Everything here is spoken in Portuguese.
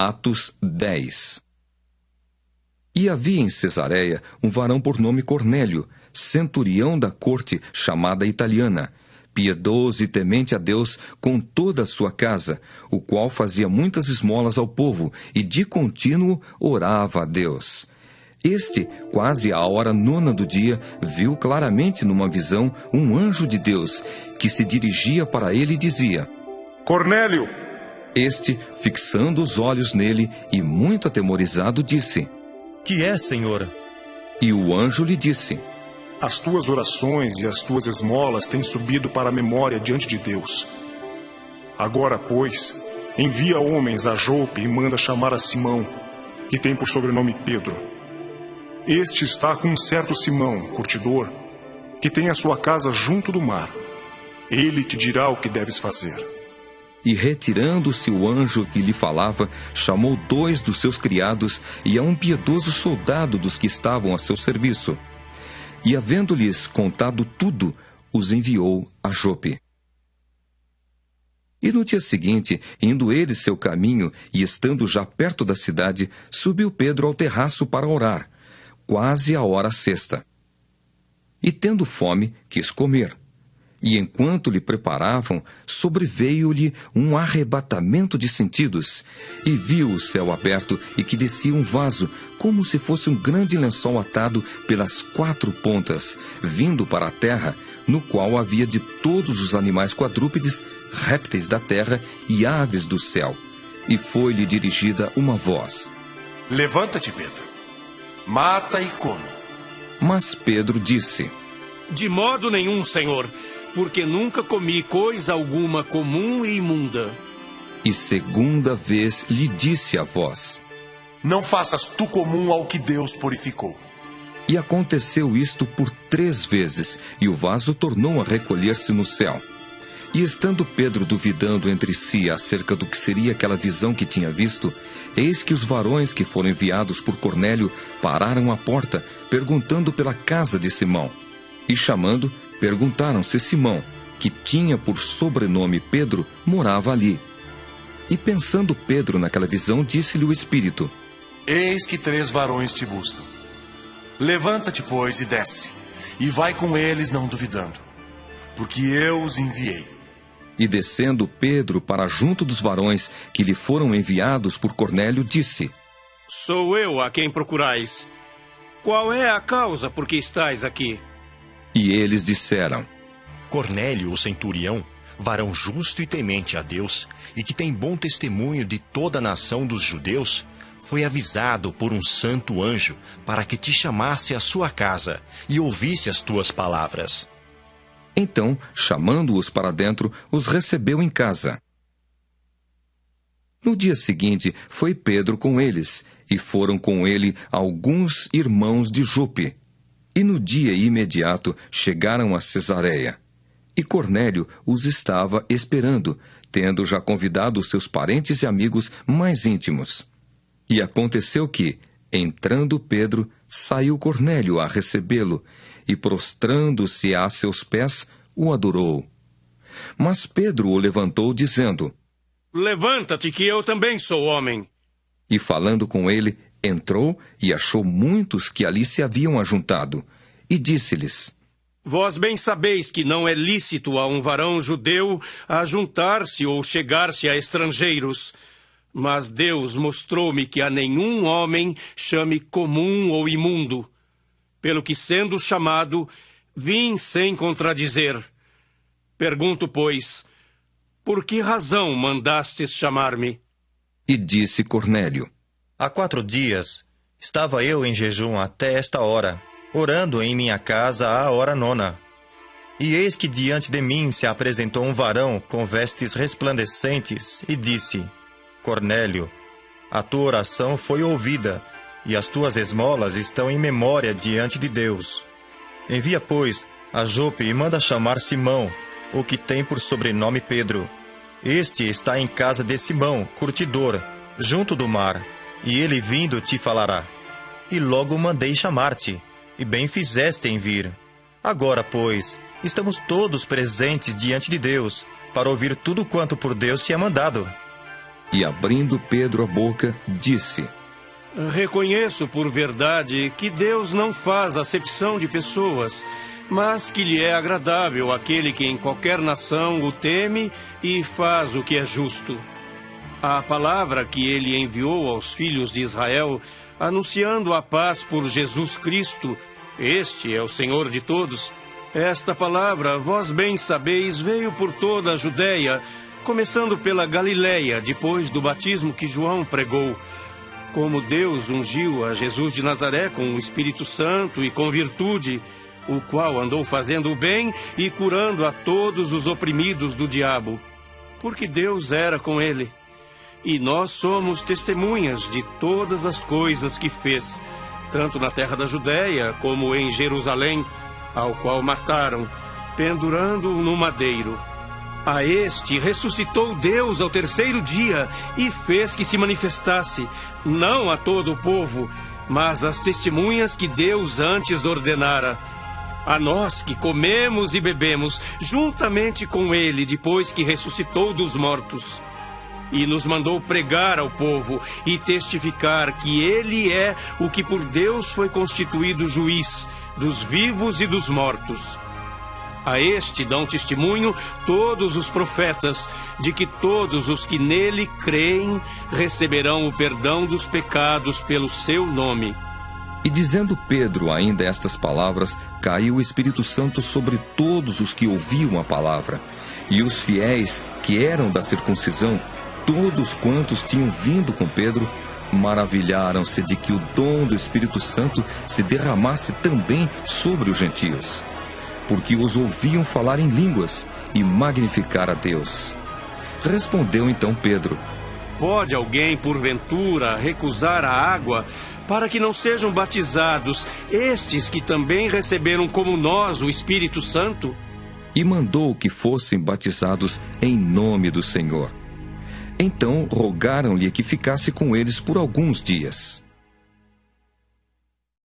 Atos 10. E havia em Cesareia um varão por nome Cornélio, centurião da corte chamada italiana, piedoso e temente a Deus com toda a sua casa, o qual fazia muitas esmolas ao povo e de contínuo orava a Deus. Este, quase à hora 9 do dia, viu claramente numa visão um anjo de Deus, que se dirigia para ele e dizia: Cornélio! Este, fixando os olhos nele e muito atemorizado, disse: Que é, Senhor? E o anjo lhe disse: As tuas orações e as tuas esmolas têm subido para a memória diante de Deus. Agora, pois, envia homens a Jope e manda chamar a Simão, que tem por sobrenome Pedro. Este está com um certo Simão, curtidor, que tem a sua casa junto do mar. Ele te dirá o que deves fazer. E retirando-se o anjo que lhe falava, chamou 2 dos seus criados e a um piedoso soldado dos que estavam a seu serviço. E havendo-lhes contado tudo, os enviou a Jope. E no dia seguinte, indo ele seu caminho e estando já perto da cidade, subiu Pedro ao terraço para orar, quase a hora 6. E tendo fome, quis comer. E enquanto lhe preparavam, sobreveio-lhe um arrebatamento de sentidos, e viu o céu aberto e que descia um vaso, como se fosse um grande lençol atado pelas 4 pontas, vindo para a terra, no qual havia de todos os animais quadrúpedes, répteis da terra e aves do céu. E foi-lhe dirigida uma voz: Levanta-te, Pedro. Mata e come. Mas Pedro disse: De modo nenhum, Senhor, porque nunca comi coisa alguma comum e imunda. E segunda vez lhe disse a voz: Não faças tu comum ao que Deus purificou. E aconteceu isto por 3 vezes, e o vaso tornou a recolher-se no céu. E estando Pedro duvidando entre si acerca do que seria aquela visão que tinha visto, eis que os varões que foram enviados por Cornélio pararam à porta, perguntando pela casa de Simão. E chamando, perguntaram se Simão, que tinha por sobrenome Pedro, morava ali. E pensando Pedro naquela visão, disse-lhe o Espírito: Eis que 3 varões te buscam. Levanta-te, pois, e desce, e vai com eles não duvidando, porque eu os enviei. E descendo Pedro para junto dos varões que lhe foram enviados por Cornélio, disse: Sou eu a quem procurais. Qual é a causa por que estais aqui? E eles disseram: Cornélio, o centurião, varão justo e temente a Deus, e que tem bom testemunho de toda a nação dos judeus, foi avisado por um santo anjo para que te chamasse à sua casa e ouvisse as tuas palavras. Então, chamando-os para dentro, os recebeu em casa. No dia seguinte, foi Pedro com eles, e foram com ele alguns irmãos de Jope. E no dia imediato chegaram a Cesareia. E Cornélio os estava esperando, tendo já convidado os seus parentes e amigos mais íntimos. E aconteceu que, entrando Pedro, saiu Cornélio a recebê-lo, e prostrando-se a seus pés, o adorou. Mas Pedro o levantou, dizendo: Levanta-te, que eu também sou homem. E falando com ele, entrou e achou muitos que ali se haviam ajuntado, e disse-lhes: Vós bem sabeis que não é lícito a um varão judeu ajuntar-se ou chegar-se a estrangeiros. Mas Deus mostrou-me que a nenhum homem chame comum ou imundo. Pelo que, sendo chamado, vim sem contradizer. Pergunto, pois, por que razão mandastes chamar-me? E disse Cornélio: Há 4 dias estava eu em jejum até esta hora, orando em minha casa à hora 9. E eis que diante de mim se apresentou um varão com vestes resplandecentes e disse: Cornélio, a tua oração foi ouvida, e as tuas esmolas estão em memória diante de Deus. Envia, pois, a Jope e manda chamar Simão, o que tem por sobrenome Pedro. Este está em casa de Simão, curtidor, junto do mar, e ele vindo te falará. E logo mandei chamar-te, e bem fizeste em vir. Agora, pois, estamos todos presentes diante de Deus, para ouvir tudo quanto por Deus te é mandado. E abrindo Pedro a boca, disse: Reconheço por verdade que Deus não faz acepção de pessoas, mas que lhe é agradável aquele que em qualquer nação o teme e faz o que é justo. A palavra que ele enviou aos filhos de Israel, anunciando a paz por Jesus Cristo, este é o Senhor de todos. Esta palavra, vós bem sabeis, veio por toda a Judéia, começando pela Galiléia, depois do batismo que João pregou. Como Deus ungiu a Jesus de Nazaré com o Espírito Santo e com virtude, o qual andou fazendo o bem e curando a todos os oprimidos do diabo, porque Deus era com ele. E nós somos testemunhas de todas as coisas que fez, tanto na terra da Judéia como em Jerusalém, ao qual mataram, pendurando-o no madeiro. A este ressuscitou Deus ao terceiro dia e fez que se manifestasse, não a todo o povo, mas às testemunhas que Deus antes ordenara. A nós que comemos e bebemos juntamente com ele depois que ressuscitou dos mortos. E nos mandou pregar ao povo e testificar que ele é o que por Deus foi constituído juiz dos vivos e dos mortos. A este dão testemunho todos os profetas, de que todos os que nele creem receberão o perdão dos pecados pelo seu nome. E dizendo Pedro ainda estas palavras, caiu o Espírito Santo sobre todos os que ouviam a palavra. E os fiéis, que eram da circuncisão, todos quantos tinham vindo com Pedro, maravilharam-se de que o dom do Espírito Santo se derramasse também sobre os gentios, porque os ouviam falar em línguas e magnificar a Deus. Respondeu então Pedro: Pode alguém, porventura, recusar a água para que não sejam batizados estes que também receberam como nós o Espírito Santo? E mandou que fossem batizados em nome do Senhor. Então rogaram-lhe que ficasse com eles por alguns dias.